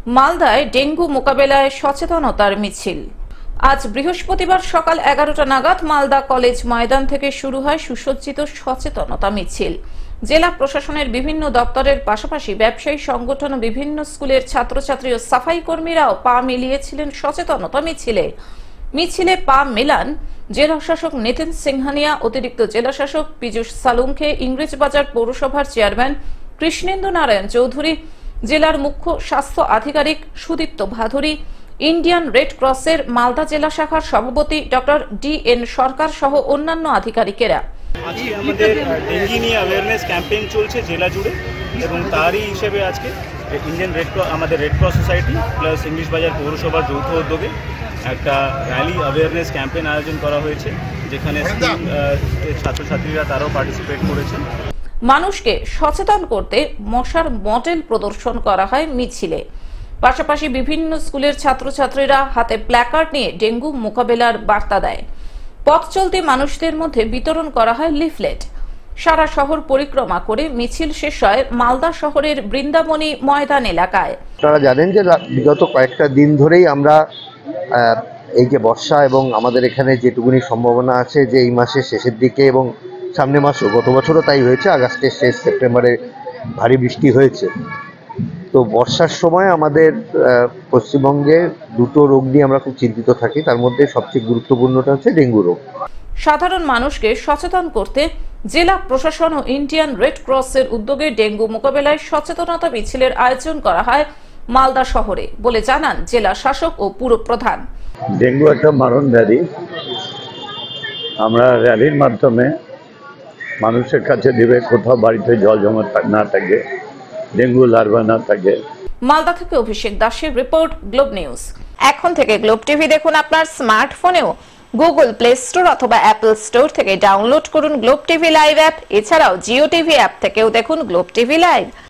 মালদায় ডেঙ্গু মোকাবেলায় সচেতনতার মিছিল। আজ বৃহস্পতিবার সকাল 11টা নাগাদ মালদা কলেজ ময়দান থেকে শুরু হয় সুসজ্জিত সচেতনতা মিছিল। জেলা প্রশাসনের বিভিন্ন দপ্তরের পাশাপাশি ব্যবসায়ী সংগঠন ও বিভিন্ন স্কুলের ছাত্রছাত্রী ও সাফাই কর্মীরাও পা মিলিয়েছিলেন সচেতনতা মিছিলে। মিছিলে পা মেলান জেলা শাসক নিতিন সিংহানিয়া, অতিরিক্ত জেলা শাসক পীযূষ সালুঙ্কে, ইংরেজবাজার পৌরসভার চেয়ারম্যান কৃষ্ণেন্দু নারায়ণ চৌধুরী, জেলার মুখ্য স্বাস্থ্য আধিকারিক সুদীপ্ত ভাদুরী, ইন্ডিয়ান রেড ক্রসের মালদা জেলা শাখার সভাপতি ডক্টর ডি.এন. সরকার সহ অন্যান্য আধিকারিকেরা। আজকে আমাদের ডেঙ্গি নিয়ে অ্যাওয়ারনেস ক্যাম্পেইন চলছে জেলা জুড়ে এবং তারই হিসেবে আজকে ইন্ডিয়ান রেড ক্রস, আমাদের red cross society plus English Bazar পৌরসভার যৌথ উদ্যোগে একটা র্যালি অ্যাওয়ারনেস ক্যাম্পেইন আয়োজন করা হয়েছে, যেখানে ছাত্রছাত্রীরা তারাও পার্টিসিপেট করেছেন। মানুষকে সচেতন করতে মশার মডেল প্রদর্শন করা হয় মিছিলে। পাশাপাশি বিভিন্ন স্কুলের ছাত্রছাত্রীরা হাতে প্ল্যাকার্ড নিয়ে ডেঙ্গু মোকাবেলার বার্তা দেয়। পথ চলতি মানুষদের মধ্যে বিতরণ করা হয় লিফলেট। সারা শহর পরিক্রমা করে মিছিল শেষ হয় মালদা শহরের বৃন্দাবনী ময়দান এলাকায়। আপনারা জানেন যে বিগত কয়েকটা দিন ধরেই আমরা এই যে বর্ষা এবং আমাদের এখানে যেটুকুনি সম্ভাবনা আছে যে এই মাসের শেষের দিকে এবং সামনে মাসও, গত বছরও তাই হয়েছে, আগস্টের শেষ সেপ্টেম্বরে ভারী বৃষ্টি হয়েছে। তো বর্ষার সময় আমাদের পশ্চিমবঙ্গে দুটো রোগ নিয়ে আমরা খুব চিন্তিত থাকি, তার মধ্যে সবচেয়ে গুরুত্বপূর্ণটা হচ্ছে ডেঙ্গু রোগ। সাধারণ মানুষকে সচেতন করতে জেলা প্রশাসন ও ইন্ডিয়ান রেড ক্রসের উদ্যোগে ডেঙ্গু মোকাবেলায় সচেতনতা মিছিলের আয়োজন করা হয় মালদা শহরে বলে জানান জেলা শাসক ও পুর প্রধান। ডেঙ্গু একটা মারণ ব্যাধি। আমরা র্যালির মাধ্যমে মানুষের কাছে দিবে কোথাও বাড়িতে জল জমা না থাকে, ডেঙ্গু লার্ভা না থাকে। মালদা থেকে অভিষেক দাসের রিপোর্ট, গ্লোব নিউজ। এখন থেকে গ্লোব টিভি দেখুন আপনার স্মার্টফোনেও। গুগল প্লে স্টোর অথবা অ্যাপল স্টোর থেকে ডাউনলোড করুন গ্লোব টিভি লাইভ অ্যাপ। এছাড়াও জিও টিভি অ্যাপ থেকেও দেখুন গ্লোব টিভি লাইভ।